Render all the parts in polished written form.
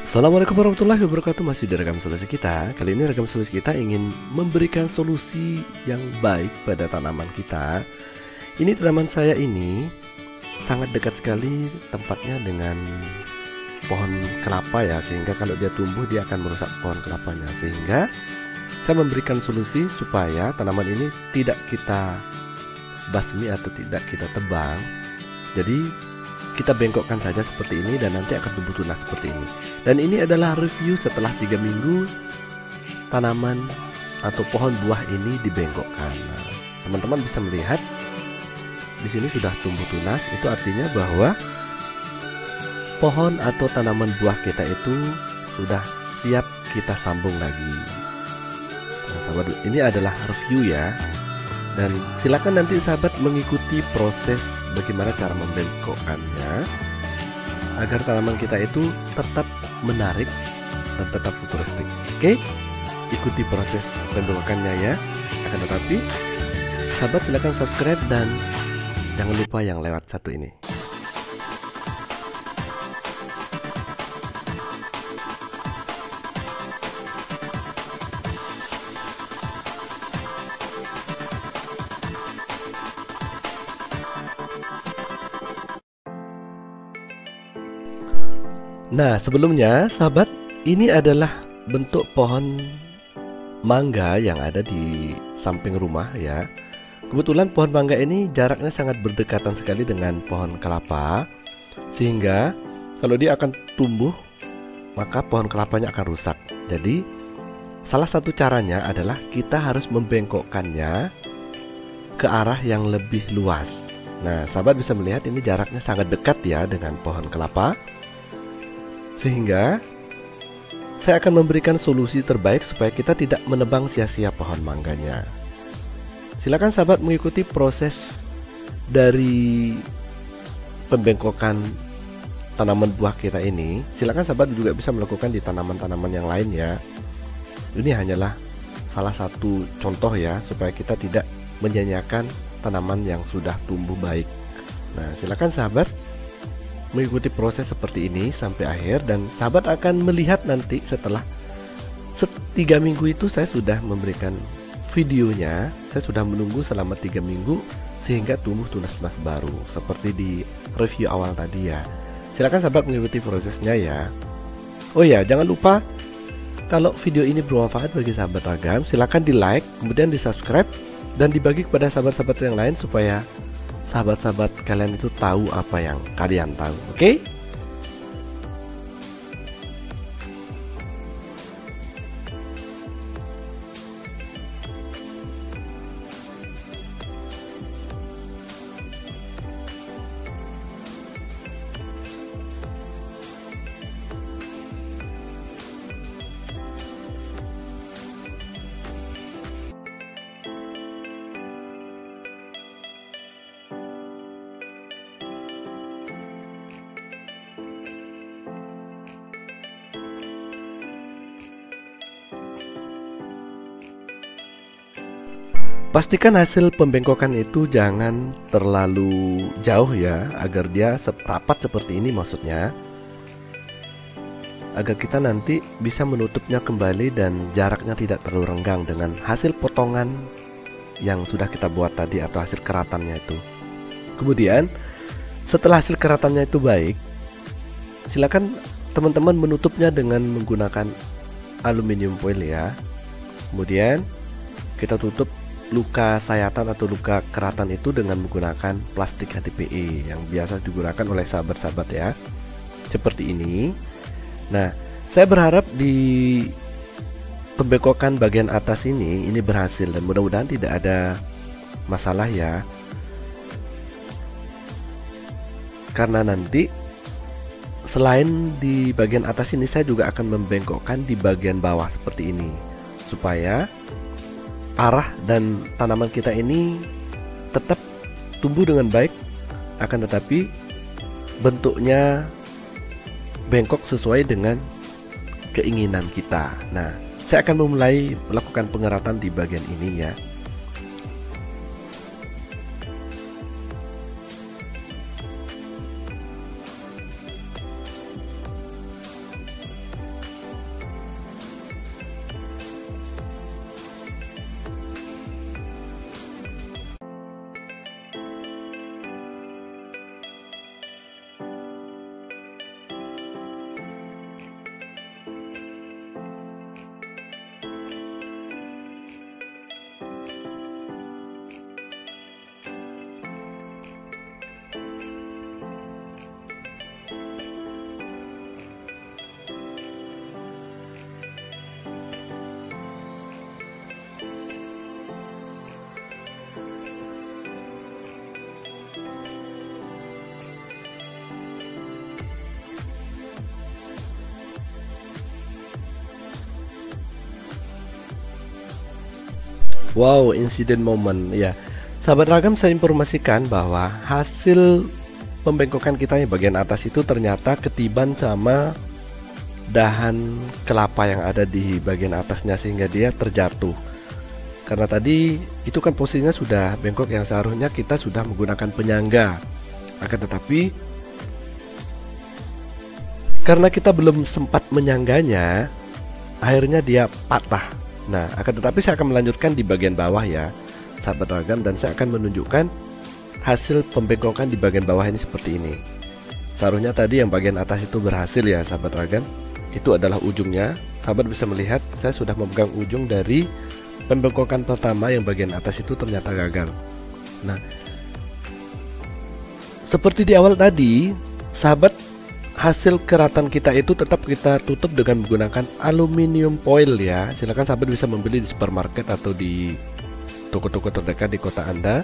Assalamualaikum warahmatullahi wabarakatuh. Masih di Ragam Solusi kita. Kali ini Ragam Solusi kita ingin memberikan solusi yang baik pada tanaman kita. Ini tanaman saya ini sangat dekat sekali tempatnya dengan pohon kelapa ya, sehingga kalau dia tumbuh dia akan merusak pohon kelapanya. Sehingga saya memberikan solusi supaya tanaman ini tidak kita basmi atau tidak kita tebang. Jadi kita bengkokkan saja seperti ini dan nanti akan tumbuh tunas seperti ini. Dan ini adalah review setelah 3 minggu tanaman atau pohon buah ini dibengkokkan. Nah, teman-teman bisa melihat di sini sudah tumbuh tunas. Itu artinya bahwa pohon atau tanaman buah kita itu sudah siap kita sambung lagi. Nah, sahabat, ini adalah review ya. Dan silakan nanti sahabat mengikuti proses bagaimana cara membengkokkannya agar tanaman kita itu tetap menarik dan tetap futuristik. Oke, ikuti proses pembengkokannya ya. Akan tetapi sahabat silakan subscribe dan jangan lupa yang lewat satu ini. Nah, sebelumnya sahabat, ini adalah bentuk pohon mangga yang ada di samping rumah ya. Kebetulan pohon mangga ini jaraknya sangat berdekatan sekali dengan pohon kelapa, sehingga kalau dia akan tumbuh maka pohon kelapanya akan rusak. Jadi salah satu caranya adalah kita harus membengkokkannya ke arah yang lebih luas. Nah, sahabat bisa melihat ini jaraknya sangat dekat ya dengan pohon kelapa, sehingga saya akan memberikan solusi terbaik supaya kita tidak menebang sia-sia pohon mangganya. Silakan sahabat mengikuti proses dari pembengkokan tanaman buah kita ini. Silakan sahabat juga bisa melakukan di tanaman-tanaman yang lain ya. Ini hanyalah salah satu contoh ya, supaya kita tidak menyanyiakan tanaman yang sudah tumbuh baik. Nah, silakan sahabat mengikuti proses seperti ini sampai akhir, dan sahabat akan melihat nanti setelah 3 minggu itu saya sudah memberikan videonya. Saya sudah menunggu selama 3 minggu sehingga tumbuh tunas-tunas baru seperti di review awal tadi ya. Silakan sahabat mengikuti prosesnya ya. Oh ya, jangan lupa kalau video ini bermanfaat bagi sahabat Ragam, silakan di like, kemudian di subscribe dan dibagi kepada sahabat-sahabat yang lain supaya sahabat-sahabat kalian itu tahu apa yang kalian tahu. Oke? Pastikan hasil pembengkokan itu jangan terlalu jauh ya, agar dia rapat seperti ini maksudnya, agar kita nanti bisa menutupnya kembali dan jaraknya tidak terlalu renggang dengan hasil potongan yang sudah kita buat tadi atau hasil keratannya itu. Kemudian setelah hasil keratannya itu baik, silakan teman-teman menutupnya dengan menggunakan aluminium foil ya. Kemudian kita tutup luka sayatan atau luka keratan itu dengan menggunakan plastik HDPE yang biasa digunakan oleh sahabat-sahabat ya, seperti ini. Nah, saya berharap di pembengkokan bagian atas ini berhasil dan mudah-mudahan tidak ada masalah ya, karena nanti selain di bagian atas ini saya juga akan membengkokkan di bagian bawah seperti ini, supaya arah dan tanaman kita ini tetap tumbuh dengan baik, akan tetapi bentuknya bengkok sesuai dengan keinginan kita. Nah, saya akan memulai melakukan pengeratan di bagian ini ya. Wow, insiden momen ya. Sahabat ragam, saya informasikan bahwa hasil pembengkokan kita yang bagian atas itu ternyata ketiban sama dahan kelapa yang ada di bagian atasnya, sehingga dia terjatuh. Karena tadi itu kan posisinya sudah bengkok, yang seharusnya kita sudah menggunakan penyangga. Akan tetapi karena kita belum sempat menyangganya, akhirnya dia patah. Nah, akan tetapi saya akan melanjutkan di bagian bawah ya, sahabat ragam, dan saya akan menunjukkan hasil pembengkokan di bagian bawah ini seperti ini. Seharusnya tadi yang bagian atas itu berhasil ya, sahabat ragam. Itu adalah ujungnya. Sahabat bisa melihat saya sudah memegang ujung dari pembengkokan pertama, yang bagian atas itu ternyata gagal. Nah, seperti di awal tadi, sahabat, hasil keratan kita itu tetap kita tutup dengan menggunakan aluminium foil ya. Silakan sahabat bisa membeli di supermarket atau di toko-toko terdekat di kota Anda.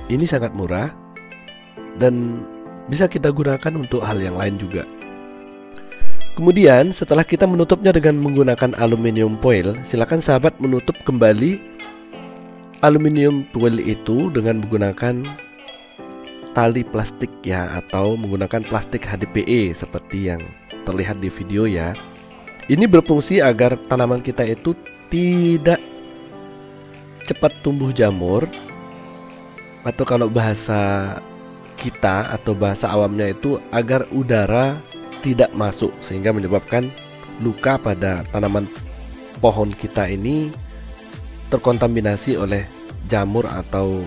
Ini sangat murah dan bisa kita gunakan untuk hal yang lain juga. Kemudian setelah kita menutupnya dengan menggunakan aluminium foil, silakan sahabat menutup kembali aluminium foil itu dengan menggunakan tali plastik ya, atau menggunakan plastik HDPE seperti yang terlihat di video ya. Ini berfungsi agar tanaman kita itu tidak cepat tumbuh jamur, atau kalau bahasa kita atau bahasa awamnya itu agar udara tidak masuk, sehingga menyebabkan luka pada tanaman pohon kita ini terkontaminasi oleh jamur atau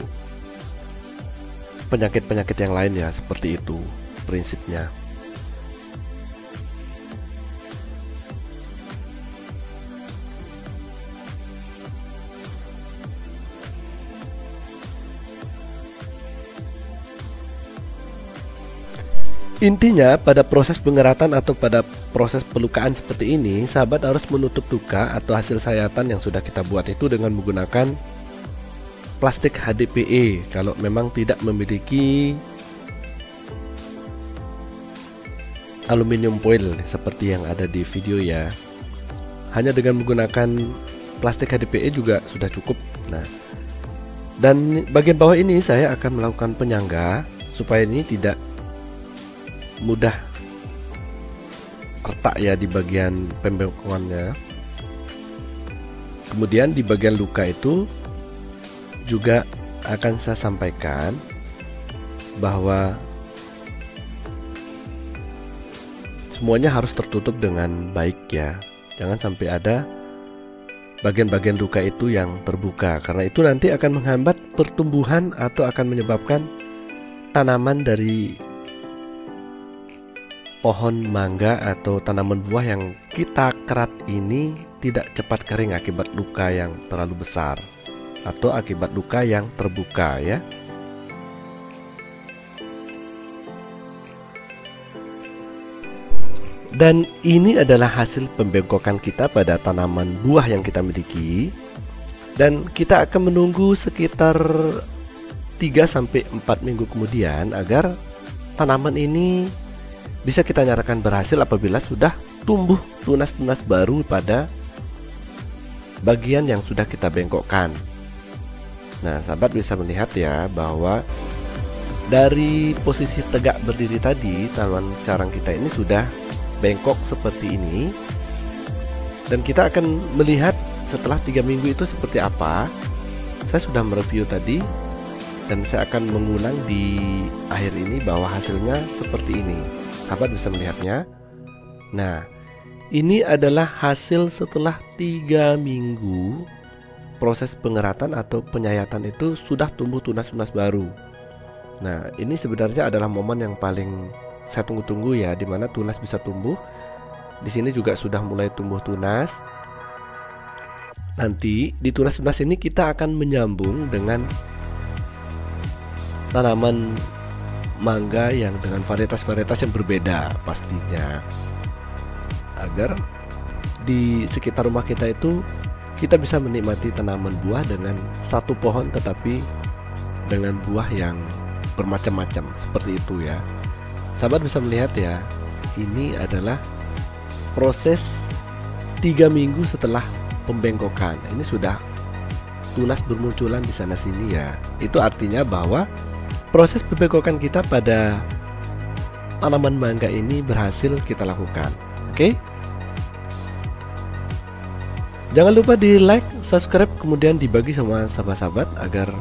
penyakit-penyakit yang lain ya. Seperti itu prinsipnya. Intinya pada proses pengeratan atau pada proses pelukaan seperti ini, sahabat harus menutup luka atau hasil sayatan yang sudah kita buat itu dengan menggunakan plastik HDPE. Kalau memang tidak memiliki aluminium foil seperti yang ada di video ya, hanya dengan menggunakan plastik HDPE juga sudah cukup. Nah, dan bagian bawah ini saya akan melakukan penyangga supaya ini tidak mudah retak ya di bagian pembengkokannya. Kemudian di bagian luka itu juga akan saya sampaikan bahwa semuanya harus tertutup dengan baik ya. Jangan sampai ada bagian-bagian luka itu yang terbuka, karena itu nanti akan menghambat pertumbuhan atau akan menyebabkan tanaman dari pohon mangga atau tanaman buah yang kita kerat ini tidak cepat kering akibat luka yang terlalu besar atau akibat luka yang terbuka ya. Dan ini adalah hasil pembengkokan kita pada tanaman buah yang kita miliki, dan kita akan menunggu sekitar 3-4 minggu kemudian agar tanaman ini bisa kita nyatakan berhasil apabila sudah tumbuh tunas-tunas baru pada bagian yang sudah kita bengkokkan. Nah, sahabat bisa melihat ya bahwa dari posisi tegak berdiri tadi, tanaman karang kita ini sudah bengkok seperti ini. Dan kita akan melihat setelah 3 minggu itu seperti apa. Saya sudah mereview tadi, dan saya akan mengulang di akhir ini bahwa hasilnya seperti ini. Sahabat bisa melihatnya. Nah, ini adalah hasil setelah 3 minggu proses pengeratan atau penyayatan itu sudah tumbuh tunas-tunas baru. Nah, ini sebenarnya adalah momen yang paling saya tunggu-tunggu ya, dimana tunas bisa tumbuh. Di sini juga sudah mulai tumbuh tunas. Nanti di tunas-tunas ini kita akan menyambung dengan tanaman mangga yang dengan varietas-varietas yang berbeda pastinya, agar di sekitar rumah kita itu kita bisa menikmati tanaman buah dengan satu pohon tetapi dengan buah yang bermacam-macam seperti itu ya. Sahabat bisa melihat ya, ini adalah proses 3 minggu setelah pembengkokan. Ini sudah tunas bermunculan di sana sini ya. Itu artinya bahwa proses pembengkokan kita pada tanaman mangga ini berhasil kita lakukan. Oke? Jangan lupa di like, subscribe, kemudian dibagi sama sahabat-sahabat agar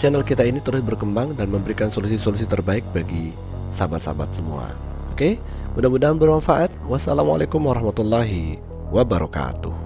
channel kita ini terus berkembang dan memberikan solusi-solusi terbaik bagi sahabat-sahabat semua. Oke? Mudah-mudahan bermanfaat. Wassalamualaikum warahmatullahi wabarakatuh.